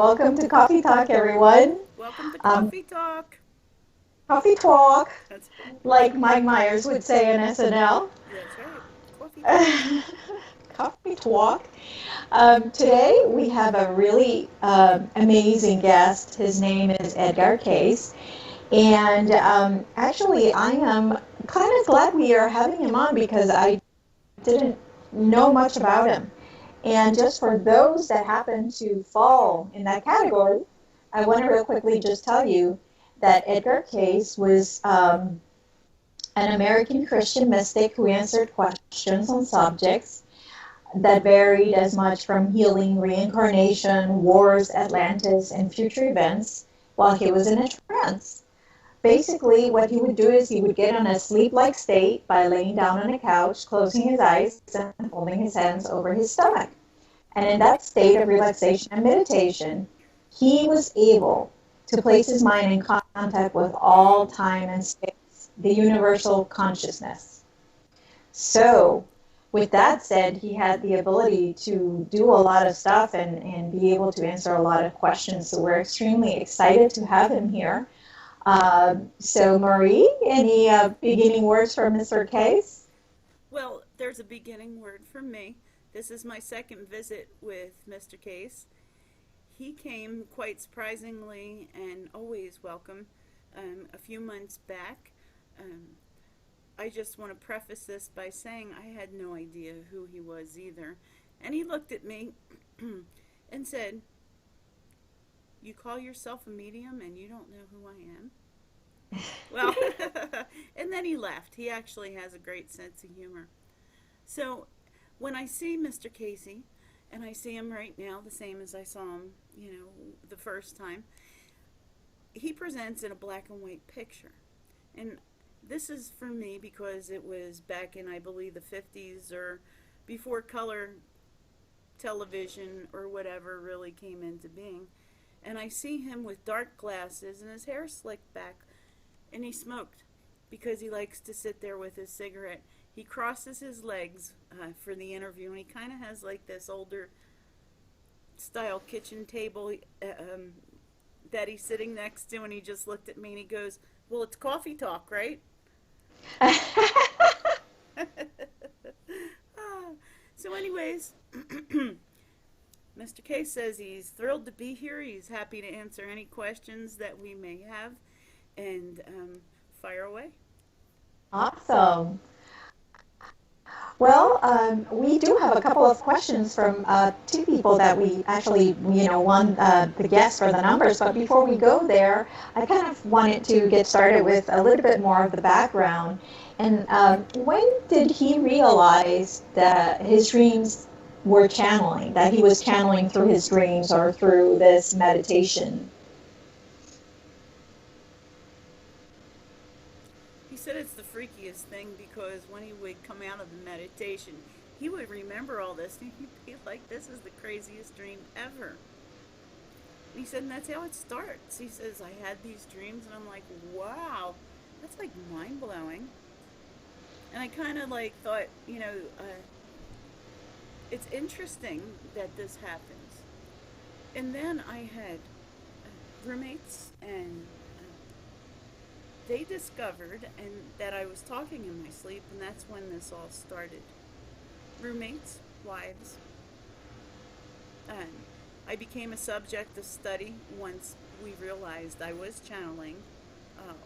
Welcome to Coffee Talk, everyone. Welcome to Um, Coffee Talk. Coffee Talk, That's like Mike Myers would say in SNL. that's right. Coffee Talk. Coffee Talk. Today we have a really amazing guest. His name is Edgar Cayce. And actually, I am kind of glad we are having him on because I didn't know much about him. And just for those that happen to fall in that category, I want to real quickly just tell you that Edgar Cayce was an American Christian mystic who answered questions on subjects that varied as much from healing, reincarnation, wars, Atlantis, and future events while he was in a trance. Basically, what he would do is he would get in a sleep-like state by laying down on a couch, closing his eyes, and folding his hands over his stomach. And in that state of relaxation and meditation, he was able to place his mind in contact with all time and space, the universal consciousness. So, with that said, he had the ability to do a lot of stuff and be able to answer a lot of questions. So, we're extremely excited to have him here. So, Marie, any beginning words for Mr. Case? Well, there's a beginning word from me. This is my second visit with Mr. Case. He came quite surprisingly and always welcome a few months back. Um, I just want to preface this by saying I had no idea who he was either. And he looked at me and said, "You call yourself a medium and you don't know who I am?" Well, and then he left. He actually has a great sense of humor. So when I see Mr. Cayce, and I see him right now the same as I saw him, the first time, he presents in a black and white picture. And this is for me because it was back in, I believe, the 50s or before color television or whatever really came into being. And I see him with dark glasses and his hair slicked back, and he smoked because he likes to sit there with his cigarette. He crosses his legs for the interview, and he kind of has like this older style kitchen table that he's sitting next to, and he just looked at me and he goes, "Well, it's coffee talk, right?" So anyways, Mr. K says he's thrilled to be here. He's happy to answer any questions that we may have, and fire away. Awesome. Well, we do have a couple of questions from two people that we actually, won the guess for the numbers. But before we go there, I kind of wanted to get started with a little bit more of the background. And when did he realize that his dreams were channeling, that he was channeling through his dreams or through this meditation? He said it's the freakiest thing because when he would come out of the meditation, he would remember all this and he'd be like, "This is the craziest dream ever." And he said, and that's how it starts. He says, "I had these dreams," and I'm like, "Wow, that's like mind blowing." And I kind of like thought, it's interesting that this happens. And then I had roommates, and they discovered and that I was talking in my sleep, and that's when this all started. Roommates, wives, and I became a subject of study once we realized I was channeling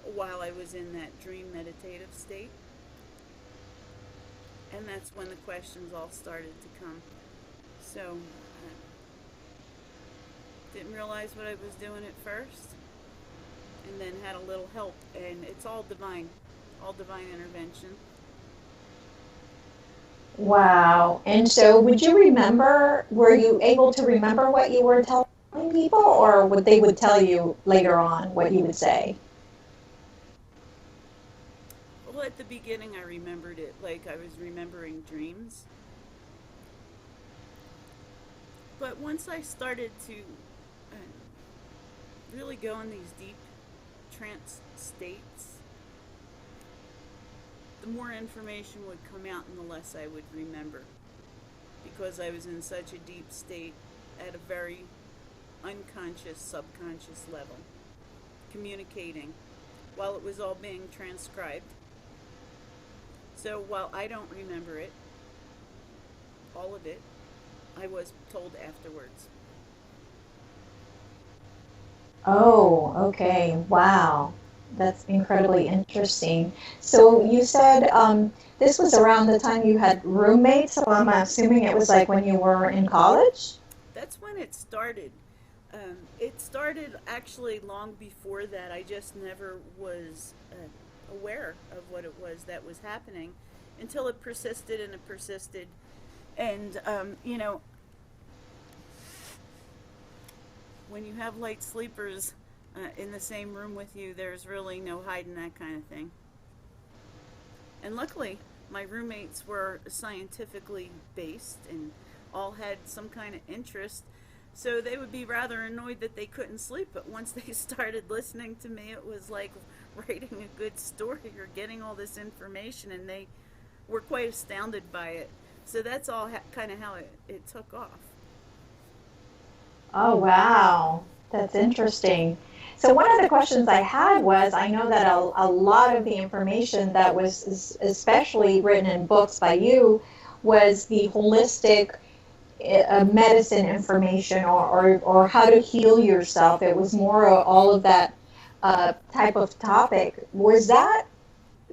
while I was in that dream meditative state. And that's when the questions all started to come. So, didn't realize what I was doing at first, and then had a little help, and it's all divine intervention. Wow. And so would you remember, were you able to remember what you were telling people, or would they would tell you later on what you would say? Well, at the beginning, I remembered it like I was remembering dreams. But once I started to really go in these deep trance states, the more information would come out and the less I would remember because I was in such a deep state at a very unconscious, subconscious level, communicating while it was all being transcribed. So while I don't remember it, all of it, I was told afterwards. Oh, okay. Wow. That's incredibly interesting. So you said this was around the time you had roommates, so I'm assuming it was like when you were in college? That's when it started. It started actually long before that. I just never was aware of what it was that was happening until it persisted and it persisted. And, when you have light sleepers in the same room with you, there's really no hiding that kind of thing. And luckily, my roommates were scientifically based and all had some kind of interest. So they would be rather annoyed that they couldn't sleep, but once they started listening to me, it was like writing a good story or getting all this information, and they were quite astounded by it. So that's all kind of how it took off. Oh, wow. That's interesting. So one of the questions I had was, I know that a lot of the information that was especially written in books by you was the holistic medicine information, or how to heal yourself. It was more all of that type of topic. Was that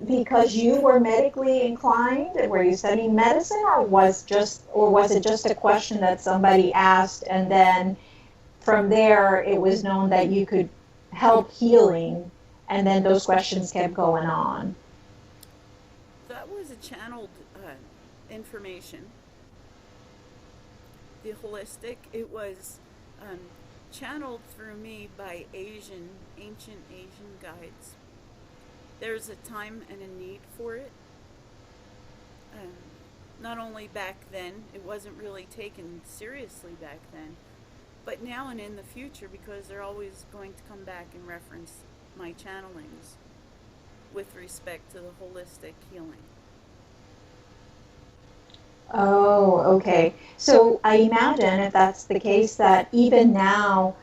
because you were medically inclined? Were you studying medicine, or was it just a question that somebody asked, and then from there it was known that you could help healing, and then those questions kept going on? That was a channeled information. The holistic, it was um, channeled through me by ancient Asian guides. There's a time and a need for it. Um, Not only back then, it wasn't really taken seriously back then, but now and in the future, because they're always going to come back and reference my channelings with respect to the holistic healing. Oh, okay. So I imagine, if that's the case, that even now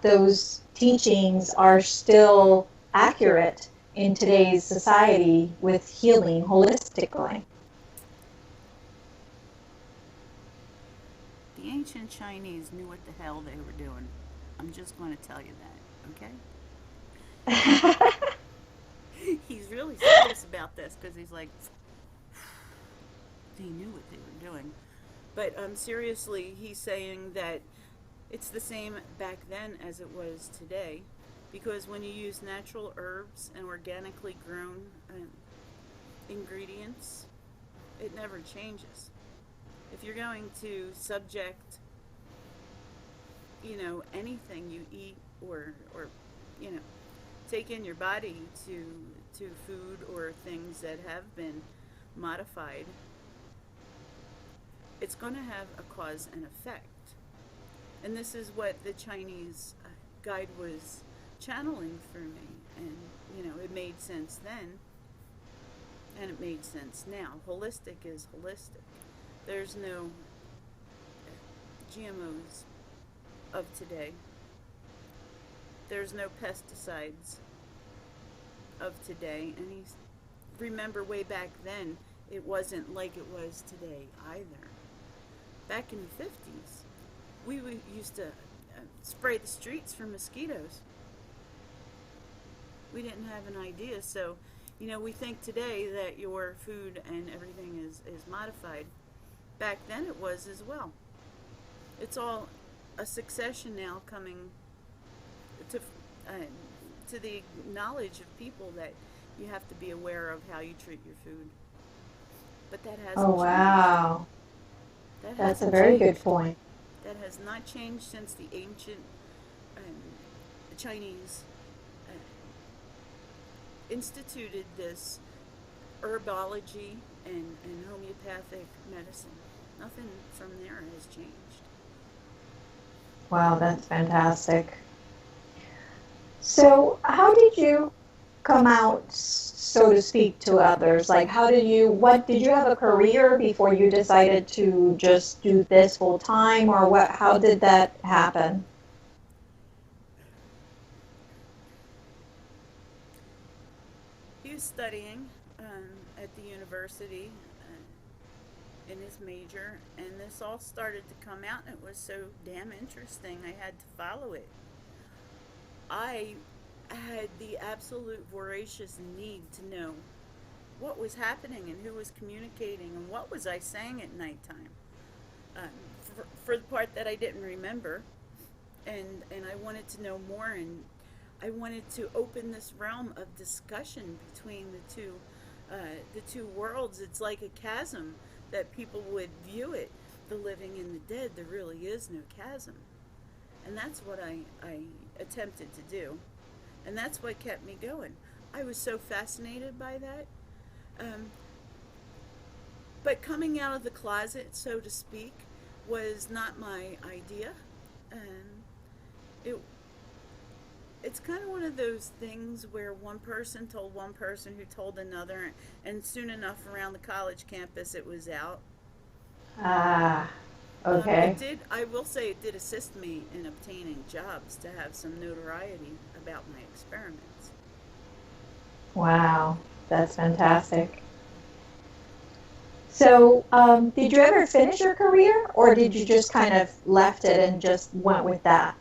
those teachings are still accurate in today's society with healing holistically. The ancient Chinese knew what the hell they were doing. I'm just going to tell you that, okay? He's really serious about this because he's like, they knew what they were doing. But seriously, he's saying that it's the same back then as it was today, because when you use natural herbs and organically grown ingredients, it never changes. If you're going to subject, anything you eat or you know, take in your body to food or things that have been modified, it's going to have a cause and effect. And this is what the Chinese guide was channeling through me. And, it made sense then, and it made sense now. Holistic is holistic. There's no GMOs of today. There's no pesticides of today. And remember, way back then, it wasn't like it was today either. Back in the 50s, we used to spray the streets for mosquitoes. We didn't have an idea. So, we think today that your food and everything is modified. Back then it was as well. It's all a succession now coming to to the knowledge of people that you have to be aware of how you treat your food. But that hasn't Oh, changed. wow. That That's a hasn't very good changed. point. That has not changed since the ancient um, Chinese instituted this herbology and homeopathic medicine. Nothing from there has changed. Wow, that's fantastic. So, how did you come out, so to speak, to others? Like, what did you have a career before you decided to just do this full time, or how did that happen? was studying at the university in his major, and this all started to come out, and it was so damn interesting. I had to follow it. I had the absolute voracious need to know what was happening and who was communicating and what was I saying at nighttime. Um, for the part that I didn't remember, and I wanted to know more, and I wanted to open this realm of discussion between the two worlds. It's like a chasm that people would view it, the living and the dead. There really is no chasm, and that's what I attempted to do, and that's what kept me going. I was so fascinated by that. Um, but coming out of the closet, so to speak, was not my idea. And it it's kind of one of those things where one person told one person who told another, and soon enough around the college campus it was out. Ah, It okay. did, I will say, it did assist me in obtaining jobs to have some notoriety about my experiments. Wow, that's fantastic. So, did you ever finish your career, or did you just kind of left it and just went with that?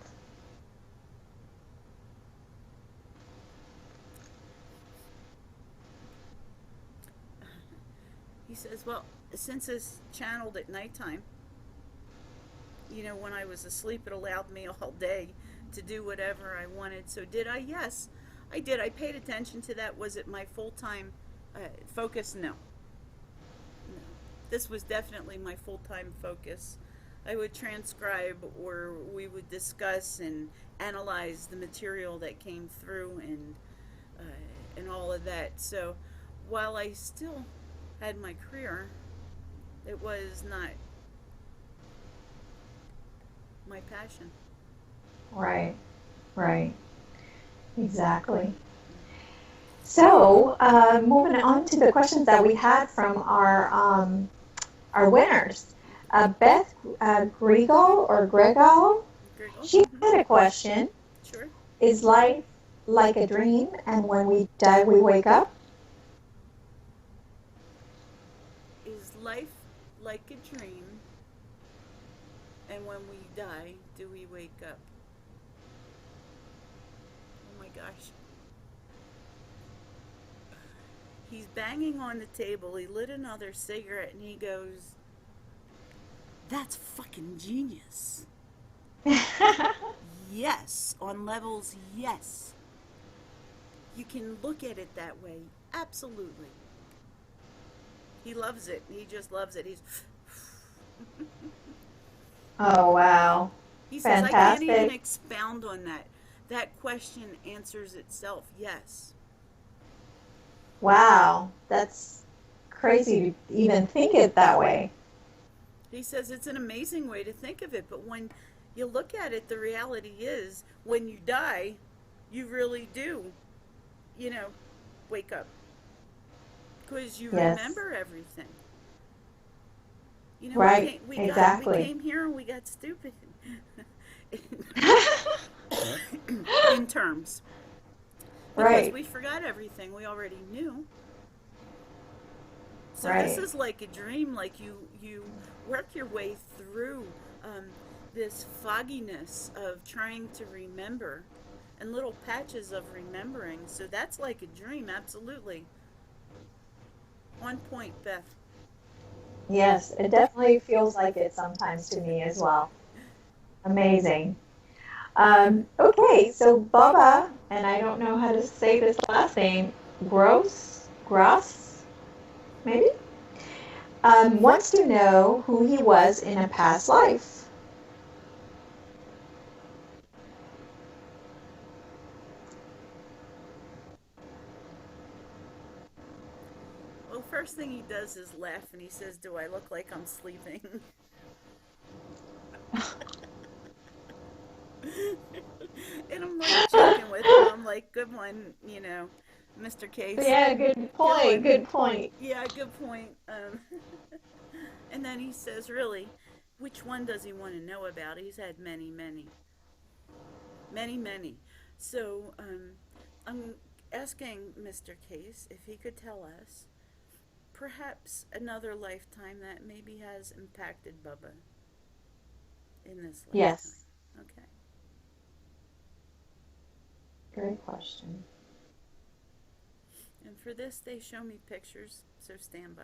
He says, well, since it's channeled at nighttime, when I was asleep, it allowed me all day to do whatever I wanted. So, did I? Yes, I did. I paid attention to that. Was it my full time focus? No. No. This was definitely my full time focus. I would transcribe, or we would discuss and analyze the material that came through, and all of that. So, while I still had my career, it was not my passion. Right, right, exactly. So, moving on to the questions that we had from our winners. Beth Grigal or Gregal, Giggle. she had a question. Sure. Is life like a dream and when we die we wake up? Is life like a dream, and when we die, do we wake up? Oh my gosh. He's banging on the table. He lit another cigarette and he goes, that's fucking genius. Yes, on levels, yes. You can look at it that way. Absolutely. He loves it. He just loves it. Oh, wow. He says, I can't even Fantastic. expound on that. That question answers itself. Yes. Wow. That's crazy to even think it that way. He says it's an amazing way to think of it, but when you look at it, the reality is when you die, you really do, you know, wake up because you Yes. remember everything. Right. We Exactly. came here and we got stupid in terms because Right. we forgot everything we already knew. So this Right. is like a dream. Like you work your way through um, this fogginess of trying to remember, and little patches of remembering. So that's like a dream. Absolutely on point, Beth. Yes, it definitely feels like it sometimes to me as well. Amazing. Okay, so Bubba, and I don't know how to say this last name, Gross, maybe, wants to know who he was in a past life. Well, first thing he does is laugh and he says, "Do I look like I'm sleeping?" And I'm like joking with him. I'm like, "Good one, Mr. Case. Yeah, good Good point. one. Good point. Yeah, good point." And then he says, "Really, which one does he want to know about? He's had many, many, many, many." So I'm asking Mr. Cayce if he could tell us perhaps another lifetime that maybe has impacted Bubba in this lifetime. Yes. Okay. Great question. And for this, they show me pictures, so stand by.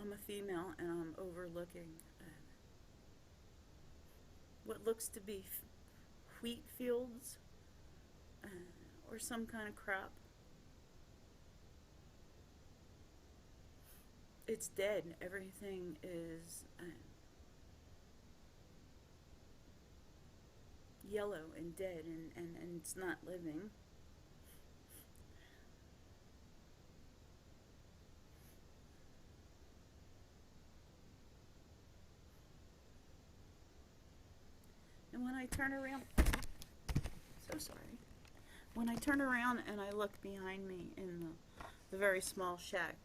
I'm a female and I'm overlooking what looks to be wheat fields or some kind of crop. It's dead. Everything is yellow and dead, and it's not living. And when I turn around, so sorry. When I turn around and I look behind me in the very small shack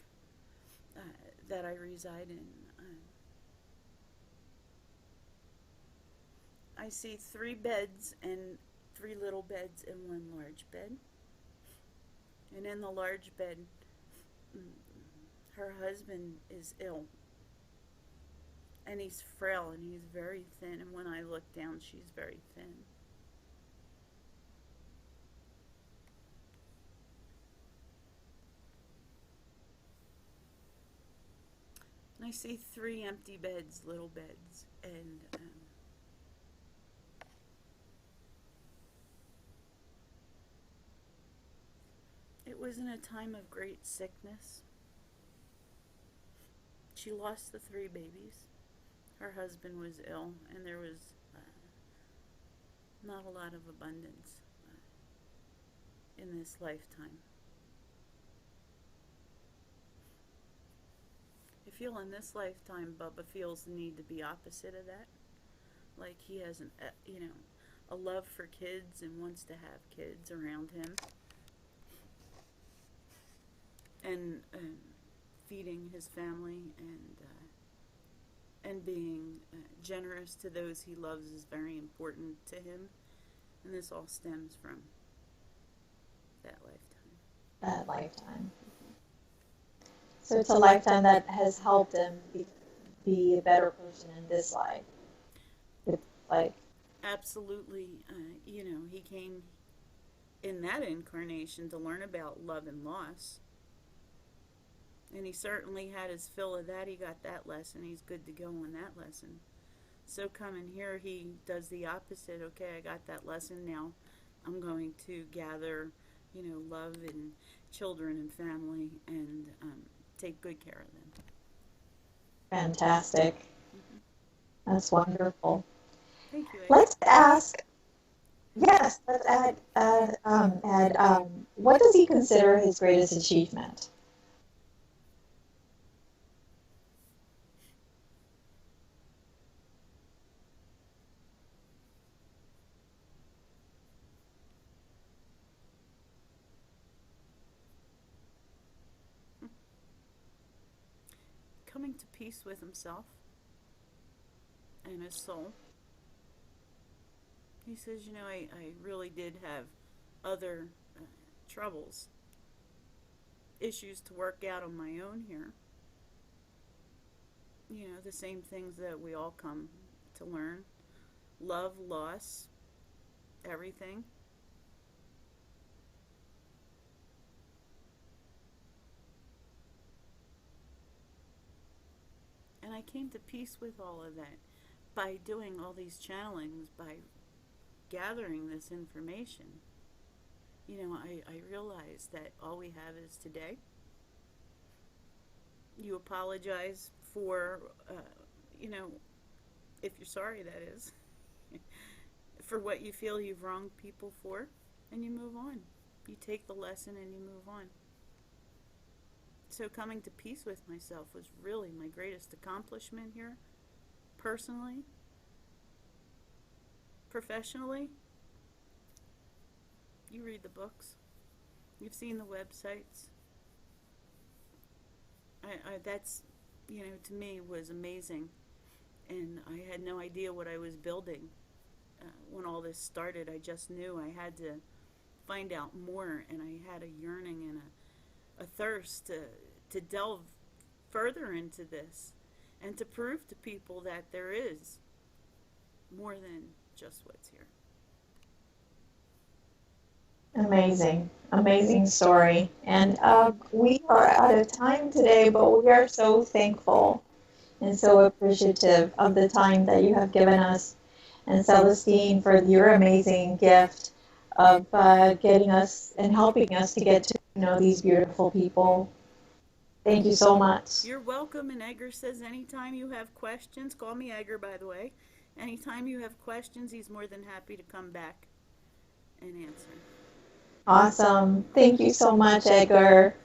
that I reside in, I see 3 beds and 3 little beds and 1 large bed. And in the large bed, her husband is ill. And he's frail and he's very thin. And when I look down, she's very thin. And I see 3 empty beds, little beds. And it was in a time of great sickness. She lost the 3 babies. Her husband was ill, and there was not a lot of abundance in this lifetime. I feel in this lifetime, Bubba feels the need to be opposite of that. Like he has a love for kids and wants to have kids around him, and feeding his family and being generous to those he loves is very important to him. And this all stems from that lifetime. That lifetime. So it's a lifetime that has helped him be a better person in this life. It's like, Absolutely. He came in that incarnation to learn about love and loss. And he certainly had his fill of that. He got that lesson. He's good to go on that lesson. So coming here, he does the opposite. Okay, I got that lesson now. I'm going to gather, love and children and family and take good care of them. fantastic. That's wonderful. Thank you, Ed. Let's ask, yes, let's what does he consider his greatest achievement? Coming to peace with himself and his soul. He says, I really did have other troubles, issues to work out on my own here. The same things that we all come to learn. Love, loss, everything. And I came to peace with all of that by doing all these channelings, by gathering this information. I realized that all we have is today. You apologize for, if you're sorry, that is, for what you feel you've wronged people for, and you move on. You take the lesson and you move on. So coming to peace with myself was really my greatest accomplishment here, personally, professionally. You read the books. You've seen the websites. That's, to me was amazing. And I had no idea what I was building. When all this started, I just knew I had to find out more, and I had a yearning and a thirst to delve further into this and to prove to people that there is more than just what's here. Amazing, amazing story. And we are out of time today, but we are so thankful and so appreciative of the time that you have given us, and Celestine, for your amazing gift of getting us and helping us to get to know these beautiful people. Thank you so much. You're welcome, and Edgar says anytime you have questions, call me Edgar, by the way. Anytime you have questions, he's more than happy to come back and answer. Awesome. Thank you so much, Edgar.